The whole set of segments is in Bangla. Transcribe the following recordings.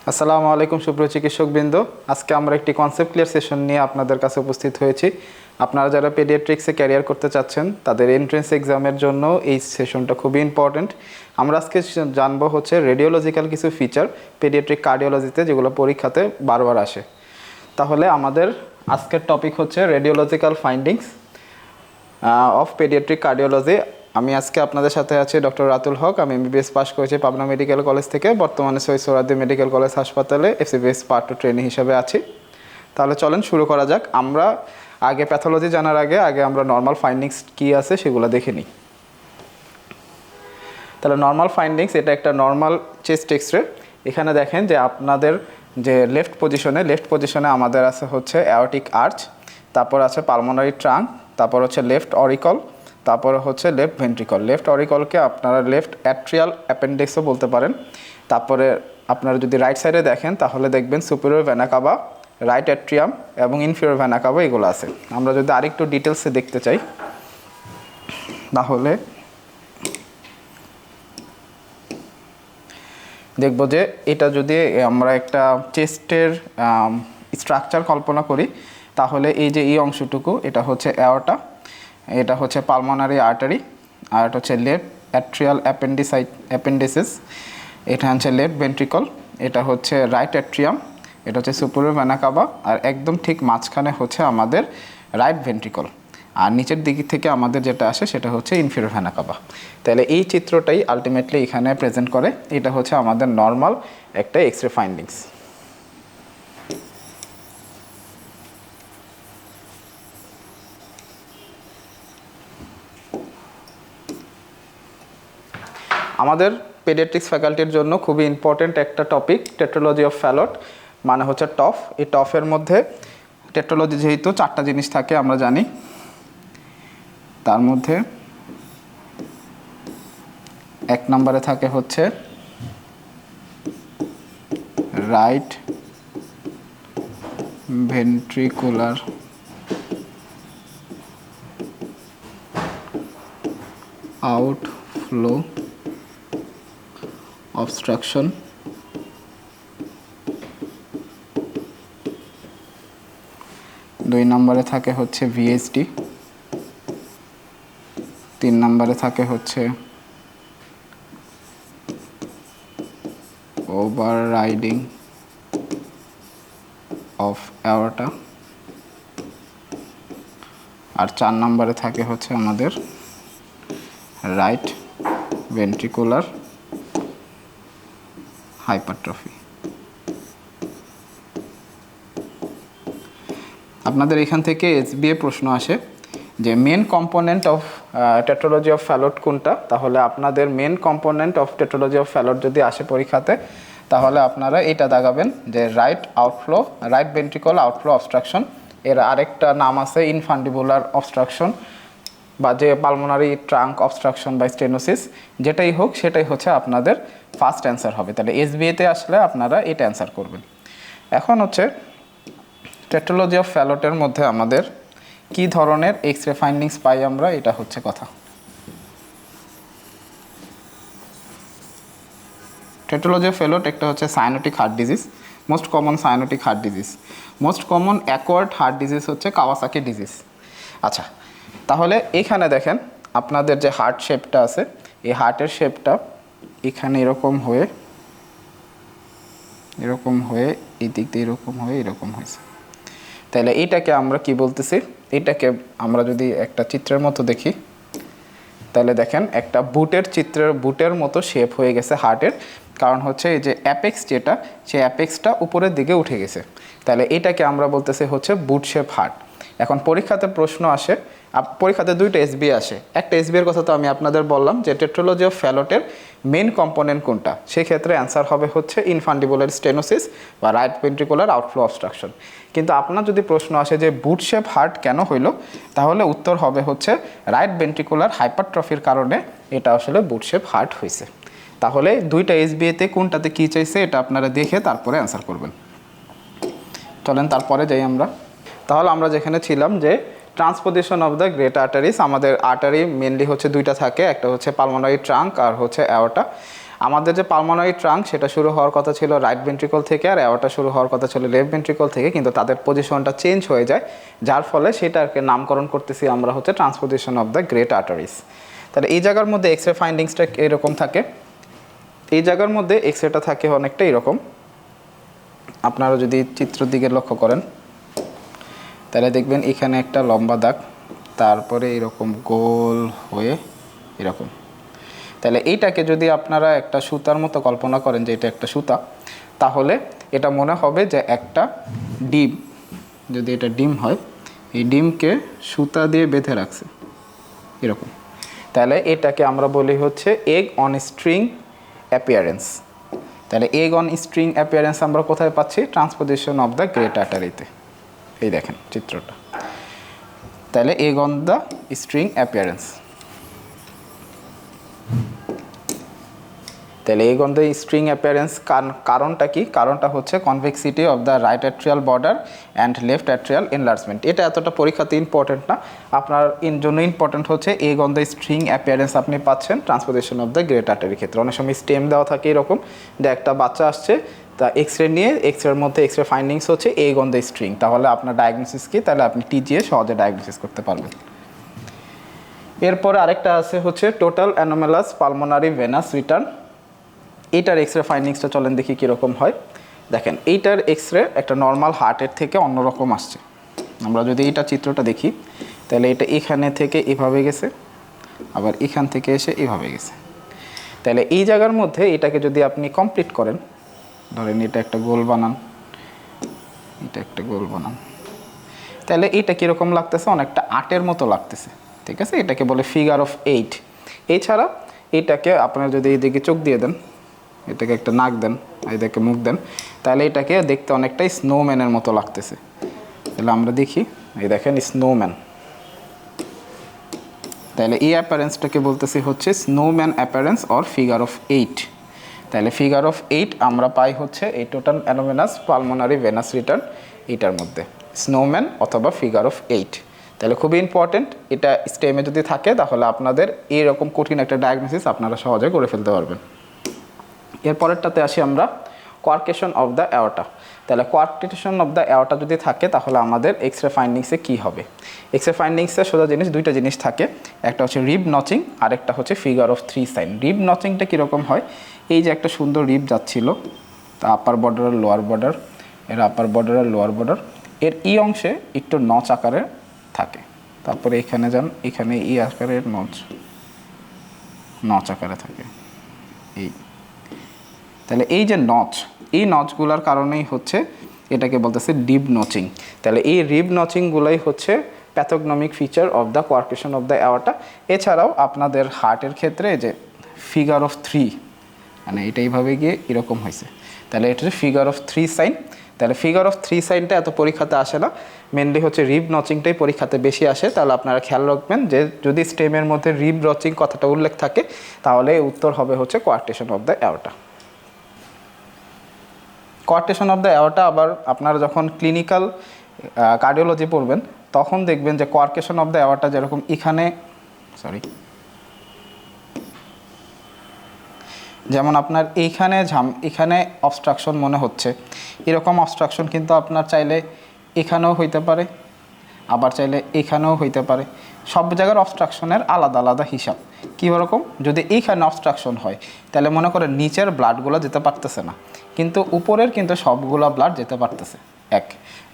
আসসালামু আলাইকুম সুপ্রিয় চিকিৎসকবৃন্দ। আজকে আমরা একটি কনসেপ্ট ক্লিয়ার সেশন নিয়ে আপনাদের কাছে উপস্থিত হয়েছি। আপনারা যারা পেডিয়াট্রিক্সে ক্যারিয়ার করতে চাচ্ছেন তাদের এন্ট্রেন্স এক্সামের জন্য এই সেশনটা খুবই ইম্পর্ট্যান্ট। আমরা আজকে জানবো হচ্ছে রেডিওলজিক্যাল কিছু ফিচার পেডিয়াট্রিক কার্ডিওলজিতে যেগুলো পরীক্ষাতে বারবার আসে। তাহলে আমাদের আজকের টপিক হচ্ছে radiological findings of paediatric cardiology. আমি আজকে আপনাদের সাথে আছি ডক্টর রাতুল হক। আমি এমবিবিএস পাস করেছি পাবনা মেডিকেল কলেজ থেকে, বর্তমানে সৈয়দ সোহরাওয়ার্দী মেডিকেল কলেজ হাসপাতালে এফসিবিএস পার্ট 2 ট্রেনি হিসেবে আছি। তাহলে চলেন শুরু করা যাক। আমরা আগে প্যাথোলজি জানার আগে আমরা নর্মাল ফাইন্ডিংস কী আছে সেগুলো দেখে নিই। তাহলে নর্মাল ফাইন্ডিংস, এটা একটা নর্মাল চেস্ট এক্সরে। এখানে দেখেন যে আপনাদের যে লেফট পজিশনে আমাদের আছে হচ্ছে অ্যাওর্টিক আর্চ, তারপর আছে পালমোনারি ট্রাঙ্ক, তারপর হচ্ছে লেফট অরিকল, তারপরে হচ্ছে লেফট ভেন্ট্রিকল। লেফট অরিকলকে আপনারা লেফট অ্যাট্রিয়াল অ্যাপেন্ডিক্সও বলতে পারেন। তারপরে আপনারা যদি রাইট সাইডে দেখেন তাহলে দেখবেন superior vena CAVA, right atrium এবং ইনফিরিয়র ভেনা কাভা এগুলো আছে। আমরা যদি আরেকটু ডিটেলসে দেখতে চাই তাহলে দেখব যে এটা যদি আমরা একটা চেস্টের স্ট্রাকচার কল্পনা করি তাহলে এই যে এই অংশটুকু এটা হচ্ছে অ্যাওর্টা, এটা হচ্ছে পালমোনারি আর্টারি, আর এটা হচ্ছে লেফট অ্যাট্রিয়াল অ্যাপেন্ডিসিস, এটা হচ্ছে লেফট ভেন্ট্রিকল, এটা হচ্ছে রাইট অ্যাট্রিয়াম, এটা হচ্ছে সুপিরিয়র ভেনা কাভা, আর একদম ঠিক মাঝখানে হচ্ছে আমাদের রাইট ভেন্ট্রিকল, আর নিচের দিক থেকে আমাদের যেটা আসে সেটা হচ্ছে ইনফিরিয়র ভেনা কাভা। তাহলে এই চিত্রটাই আলটিমেটলি এখানে প্রেজেন্ট করে। এটা হচ্ছে আমাদের নর্মাল একটা এক্সরে ফাইন্ডিংস। আমাদের পেডিয়াট্রিক্স ফ্যাকাল্টির জন্য খুবই ইম্পর্ট্যান্ট একটা টপিক টেট্রোলজি অফ ফ্যালট, মানে হচ্ছে টফ। এই টফের মধ্যে টেট্রোলজি যেহেতু 4টা জিনিস থাকে আমরা জানি, তার মধ্যে 1 নম্বরে থাকে হচ্ছে রাইট ভেন্ট্রিকুলার আউটফ্লো অবস্ট্রাকশন, 2 নম্বরে থাকে হচ্ছে ভিএসডি, 3 নম্বরে থাকে হচ্ছে ওভাররাইডিং অফ অ্যাওর্টা, আর 4 নম্বরে থাকে হচ্ছে আমাদের রাইট ভেন্ট্রিকুলার হাইপারট্রফি। আপনাদের এখান থেকে এসবিএ প্রশ্ন আসে যে main component of টেট্রোলজি of Fallot কোনটা। তাহলে আপনাদের main component of টেট্রোলজি of Fallot যদি আসে পরীক্ষাতে তাহলে আপনারা এটা দাগাবেন যে রাইট ভেন্ট্রিকল আউটফ্লো অবস্ট্রাকশন। এর আরেকটা নাম আছে ইনফান্ডিবুলার অবস্ট্রাকশন বা যে পালমোনারি ট্রাঙ্ক অবস্ট্রাকশন বা স্টেনোসিস, যেটাই হোক সেটাই হচ্ছে আপনাদের ফার্স্ট অ্যান্সার হবে। তাহলে এসবিএতে আসলে আপনারা এটা অ্যান্সার করবেন। এখন হচ্ছে টেট্রোলজি অফ ফ্যালটের মধ্যে আমাদের কি ধরনের এক্সরে ফাইন্ডিংস পাই আমরা, এটা হচ্ছে কথা। টেট্রোলজি অফ ফ্যালট একটা হচ্ছে cyanotic heart disease, most common cyanotic heart disease. Most common acquired heart disease হচ্ছে কাওয়াসাকি ডিজিজ। আচ্ছা, তাহলে এখানে দেখেন আপনাদের যে হার্ট শেপটা আছে, এই হার্টের শেপটা এখানে এরকম হয়ে এই দিক দিয়ে এরকম হয়েছে। তাহলে এইটাকে আমরা কি বলতেছি, এটাকে আমরা যদি একটা চিত্রের মতো দেখি তাহলে দেখেন একটা বুটের মতো শেপ হয়ে গেছে হার্টের। কারণ হচ্ছে এই যে অ্যাপেক্স যেটা, সেই অ্যাপেক্সটা উপরের দিকে উঠে গেছে। তাহলে এটাকে আমরা বলতেছি হচ্ছে বুট শেপ হার্ট। এখন পরীক্ষাতে প্রশ্ন আসে, পরীক্ষাতে 2টা এসবি আসে। একটা এসবি এর কথা তো আমি আপনাদের বললাম যে টেট্রোলজি অফ ফ্যালটের মেন কম্পোনেন্ট কোনটা, সেক্ষেত্রে অ্যান্সার হবে হচ্ছে ইনফান্ডিবুলার স্টেনোসিস বা রাইট ভেন্ট্রিকুলার আউটফ্লো অবস্ট্রাকশন। কিন্তু আপনার যদি প্রশ্ন আসে যে বুট শেপ হার্ট কেন হইল, তাহলে উত্তর হবে হচ্ছে রাইট ভেন্ট্রিকুলার হাইপারট্রফির কারণে এটা আসলে বুট শেপ হার্ট হয়েছে। তাহলে 2টা এসবিএতে কোনটাতে কী চাইছে এটা আপনারা দেখে তারপরে অ্যান্সার করবেন। চলেন তারপরে যাই আমরা। তাহলে আমরা যেখানে ছিলাম যে transposition of the great arteries, আমাদের আর্টারি মেনলি হচ্ছে 2টা থাকে, একটা হচ্ছে পালমোনারি ট্রাঙ্ক আর হচ্ছে অ্যাওর্টা। আমাদের যে পালমোনারি ট্রাঙ্ক সেটা শুরু হওয়ার কথা ছিল রাইট ভেন্ট্রিকল থেকে, আর অ্যাওর্টা শুরু হওয়ার কথা ছিল লেফট ভেন্ট্রিকল থেকে, কিন্তু তাদের পজিশনটা চেঞ্জ হয়ে যায়, যার ফলে সেটাকে নামকরণ করতেছি আমরা হচ্ছে transposition of the great arteries. তাহলে এই জায়গার মধ্যে এক্স রে ফাইন্ডিংসটা এরকম থাকে, এই জায়গার মধ্যে এক্স রেটা থাকে অনেকটা এরকম। আপনারা যদি চিত্রের দিকে লক্ষ্য করেন তাহলে দেখবেন এখানে একটা লম্বা দাগ, তারপরে এরকম গোল হয়ে এরকম। তাহলে এইটাকে যদি আপনারা একটা সুতার মতো কল্পনা করেন যে এটা একটা সুতা, তাহলে এটা মনে হবে যে একটা ডিম, যদি এটা ডিম হয়, এই ডিমকে সুতা দিয়ে বেঁধে রাখছে এরকম। তাহলে এটাকে আমরা বলি হচ্ছে এগ অন স্ট্রিং অ্যাপিয়ারেন্স। তাহলে এগ অন স্ট্রিং অ্যাপিয়ারেন্স আমরা কোথায় পাচ্ছি? ট্রান্সপোজিশন অফ দ্য গ্রেট আর্টারিতে। এই দেখেন চিত্রটা। তাহলে egg on the string appearance, তাহলে egg on the string appearance কারণটা কি? কারণটা হচ্ছে convexity of the right atrial border and left atrial enlargement. এটা এতটা পরীক্ষাতে ইম্পর্টেন্ট না, আপনার জন্য ইম্পর্টেন্ট হচ্ছে egg on the string appearance আপনি পাচ্ছেন ট্রান্সপোজিশন অফ দ্য গ্রেট আর্টারির ক্ষেত্রে। অনেক সময় স্টেম দেওয়া থাকে এরকম যে একটা বাচ্চা আসছে, তা এক্স রে নিয়ে এক্স রের মধ্যে এক্স রে ফাইন্ডিংস হচ্ছে এগ অন দ্য স্ট্রিং, তাহলে আপনার ডায়াগনোসিস কি? তাহলে আপনি টিজিএ সহজে ডায়াগনোসিস করতে পারবেন। এরপরে আরেকটা আছে হচ্ছে total anomalous pulmonary venous return. এইটার এক্স রে ফাইন্ডিংসটা চলেন দেখি কীরকম হয়। দেখেন এইটার এক্স রে একটা নর্মাল হার্টের থেকে অন্যরকম আসছে। আমরা যদি এইটা চিত্রটা দেখি তাহলে এটা এখানে থেকে এভাবে গেছে, আবার এখান থেকে এসে এভাবে গেছে। তাহলে এই জায়গার মধ্যে এটাকে যদি আপনি কমপ্লিট করেন, ধরেন এটা একটা গোল বানান, এটা একটা গোল বানান, তাহলে এটা কীরকম লাগতেছে? অনেকটা 8-এর মতো লাগতেছে, ঠিক আছে? এটাকে বলে ফিগার অফ 8। এছাড়া এটাকে আপনারা যদি এইদিকে চোখ দিয়ে দেন, এটাকে একটা নাক দেন, এটাকে মুখ দেন, তাহলে এটাকে দেখতে অনেকটাই স্নোম্যানের মতো লাগতেছে। তাহলে আমরা দেখি, এই দেখেন স্নোম্যান। তাহলে এই অ্যাপারেন্সটাকে বলতেছি হচ্ছে স্নোম্যান অ্যাপারেন্স অর ফিগার অফ 8। তাহলে ফিগার অফ 8 আমরা পাই হচ্ছে এই total anomalous pulmonary venous return, এটার মধ্যে স্নোম্যান অথবা ফিগার অফ 8। তাহলে খুবই ইম্পর্টেন্ট, এটা স্টেমে যদি থাকে তাহলে আপনাদের এইরকম কঠিন একটা ডায়াগনোসিস আপনারা সহজে করে ফেলতে পারবেন। এরপরেরটাতে আসি আমরা কোয়ার্কেশন অফ দ্য অ্যাওর্টা। তাহলে কোয়ার্কেশন অফ দ্য অ্যাওর্টা যদি থাকে তাহলে আমাদের এক্স রে ফাইন্ডিংসে কী হবে? এক্স রে ফাইন্ডিংসে সোজা জিনিস, দুইটা জিনিস থাকে, একটা হচ্ছে রিব নচিং, আরেকটা হচ্ছে ফিগার অফ 3 সাইন। রিব নচিংটা কীরকম হয়? এই যে একটা সুন্দর রিব যাচ্ছিল, তা আপার বর্ডার আর লোয়ার বর্ডার, এর আপার বর্ডার আর লোয়ার বর্ডার, এর এই অংশে একটু নচ আকারে থাকে, তারপরে এখানে যান, এখানে এই আকারের নচ আকারে থাকে এই। তাহলে এই যে নচ, এই নচগুলোর কারণেই হচ্ছে এটাকে বলতেছে রিব নচিং। তাহলে এই রিব নচিংগুলোই হচ্ছে pathognomonic feature of the coarctation of the aorta. এছাড়াও আপনাদের হার্টের ক্ষেত্রে যে ফিগার অফ 3, মানে এটা এইভাবে গিয়ে এরকম হয়েছে, তাহলে এটা হচ্ছে ফিগার অফ 3 সাইন। তাহলে ফিগার অফ 3 সাইনটা এত পরীক্ষাতে আসে না, মেনলি হচ্ছে রিব নচিংটাই পরীক্ষাতে বেশি আসে। তাহলে আপনারা খেয়াল রাখবেন যে যদি স্টেমের মধ্যে রিব নচিং কথাটা উল্লেখ থাকে তাহলে উত্তর হবে হচ্ছে coarctation of the aorta. Coarctation of the aorta আবার আপনারা যখন ক্লিনিক্যাল কার্ডিওলজি পড়বেন তখন দেখবেন যে কোয়ার্কেশন অফ দ্য অ্যাওর্টা যেরকম যেমন আপনার এখানে অবস্ট্রাকশন মনে হচ্ছে, এরকম অবস্ট্রাকশন কিন্তু আপনার চাইলে এখানেও হইতে পারে, আবার চাইলে এখানেও হইতে পারে। সব জায়গার অবস্ট্রাকশনের আলাদা আলাদা হিসাব। কীরকম? যদি এইখানে অবস্ট্রাকশন হয় তাহলে মনে করেন নিচের ব্লাডগুলো যেতে পারতেছে না, কিন্তু উপরের কিন্তু সবগুলো ব্লাড যেতে পারতেছে, 1।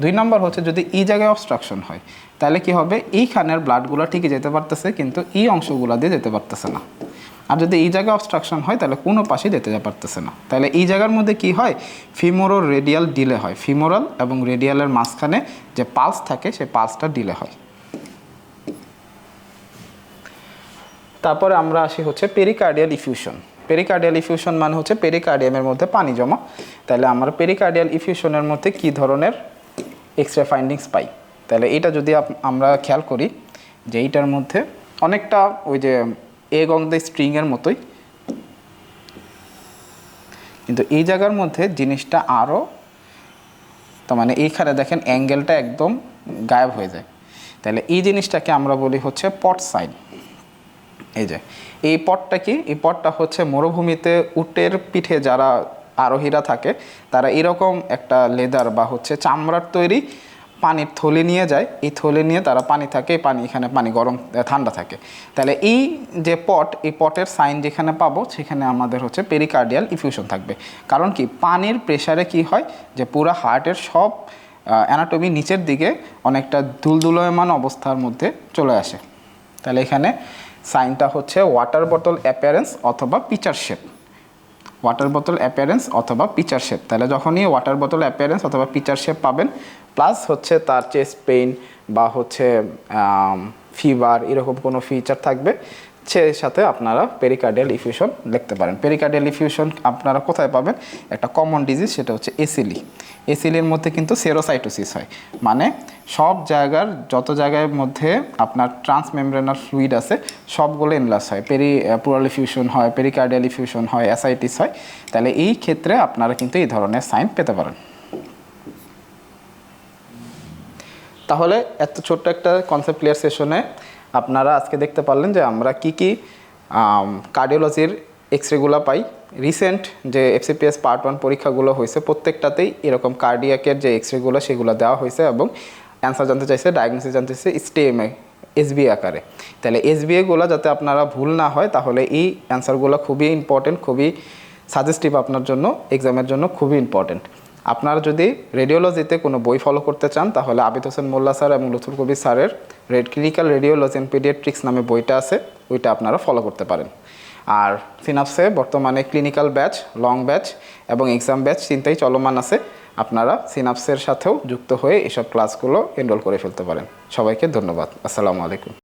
2 নম্বর হচ্ছে যদি এই জায়গায় অবস্ট্রাকশন হয় তাহলে কি হবে? এইখানের ব্লাডগুলো ঠিকই যেতে পারতেছে কিন্তু এই অংশগুলো দিয়ে যেতে পারতেছে না। আর যদি এই জায়গায় অবস্ট্রাকশন হয় তাহলে কোনো পাশে যেতে পারতেছে না। তাহলে এই জায়গার মধ্যে কি হয়? ফিমোরো রেডিয়াল ডিলে হয়। ফিমোরাল এবং রেডিয়ালের মাঝখানে যে পালস থাকে সেই পালসটা ডিলে হয়। তারপরে আমরা আসি হচ্ছে পেরিকার্ডিয়াল ইফিউশন। পেরিকার্ডিয়াল ইফিউশন মানে হচ্ছে পেরিকার্ডিয়ামের মধ্যে পানি জমা। তাহলে আমরা পেরিকার্ডিয়াল ইফিউশনের মধ্যে কী ধরনের এক্স রে ফাইন্ডিংস পাই? তাহলে এটা যদি আমরা খেয়াল করি যে এইটার মধ্যে অনেকটা ওই যে এগ অন দ্য স্ট্রিংয়ের মতোই, কিন্তু এই জায়গার মধ্যে জিনিসটা আরও, তার মানে এইখানে দেখেন অ্যাঙ্গেলটা একদম গায়েব হয়ে যায়। তাহলে এই জিনিসটাকে আমরা বলি হচ্ছে পট সাইন। এই যে এই পটটা কি, এই পটটা হচ্ছে মরুভূমিতে উটের পিঠে যারা আরোহীরা থাকে তারা এরকম একটা লেদার বা হচ্ছে চামড়ার তৈরি পানির থলি নিয়ে যায়, এই থলি নিয়ে তারা পানি থাকে, পানি এখানে পানি গরম ঠান্ডা থাকে। তাহলে এই যে পট, এই পটের সাইন যেখানে পাবো সেখানে আমাদের হচ্ছে পেরিকার্ডিয়াল ইফিউশন থাকবে। কারণ কি পানির প্রেসারে কি হয় যে পুরো হার্টের সব অ্যানাটমি নিচের দিকে অনেকটা দুলদুলয়মান অবস্থার মধ্যে চলে আসে। তাহলে এখানে সাইনটা হচ্ছে ওয়াটার বটল অ্যাপিয়ারেন্স অথবা পিচার শেপ, ওয়াটার বোতল অ্যাপিয়ারেন্স অথবা পিচার শেপ। তাহলে যখনই ওয়াটার বোতল অ্যাপিয়ারেন্স অথবা পিচার শেপ পাবেন, প্লাস হচ্ছে তার চেস্ট পেইন বা হচ্ছে ফিভার এরকম কোনো ফিচার থাকবে, সেই সাথে আপনারা পেরিকার্ডিয়াল ইফিউশন লিখতে পারেন। পেরিকার্ডিয়াল ইফিউশন আপনারা কোথায় পাবেন? একটা কমন ডিজিজ, সেটা হচ্ছে এসিলি। এসিলির মধ্যে কিন্তু সেরোসাইটোসিস হয়, মানে সব জায়গার যত জায়গার মধ্যে আপনার ট্রান্সমেমব্রেনার ফ্লুইড আছে সবগুলো এনলার্জ হয়, প্লুরাল ইফিউশন হয়, পেরিকার্ডিয়াল ইফিউশন হয়, অ্যাসাইটিস হয়। তাহলে এই ক্ষেত্রে আপনারা কিন্তু এই ধরনের সাইন পেতে পারেন। তাহলে এত ছোট্ট একটা কনসেপ্ট ক্লিয়ার সেশনে আপনারা আজকে দেখতে পারলেন যে আমরা কি কি কার্ডিওলজির এক্সরেগুলো পাই। রিসেন্ট যে FCPS পার্ট 1 পরীক্ষাগুলো হয়েছে প্রত্যেকটাতেই এরকম কার্ডিয়াকের যে এক্সরেগুলো সেগুলো দেওয়া হয়েছে এবং অ্যান্সার জানতে চাইছে, ডায়াগনোসিস জানতে চাইছে STMA SBA আকারে। তাহলে SBAগুলো যাতে আপনারা ভুল না হয়, তাহলে এই অ্যান্সারগুলো খুবই ইম্পর্টেন্ট, খুবই সাজেস্টিভ আপনার জন্য, এক্সামের জন্য খুবই ইম্পর্টেন্ট। আপনারা যদি রেডিওলজিতে কোনো বই ফলো করতে চান তাহলে আবিদ হোসেন মোল্লা স্যার এবং লুথুর কবির স্যারের ক্লিনিক্যাল রেডিওলজি অ্যান্ড পেডিয়াট্রিক্স নামে বইটা আছে, ওইটা আপনারা ফলো করতে পারেন। আর সিনাপসে বর্তমানে ক্লিনিক্যাল ব্যাচ, লং ব্যাচ এবং এক্সাম ব্যাচ চিন্তাই চলমান আছে। আপনারা সিনাপসের সাথেও যুক্ত হয়ে এসব ক্লাসগুলো এনরোল করে ফেলতে পারেন। সবাইকে ধন্যবাদ। আসসালামু আলাইকুম।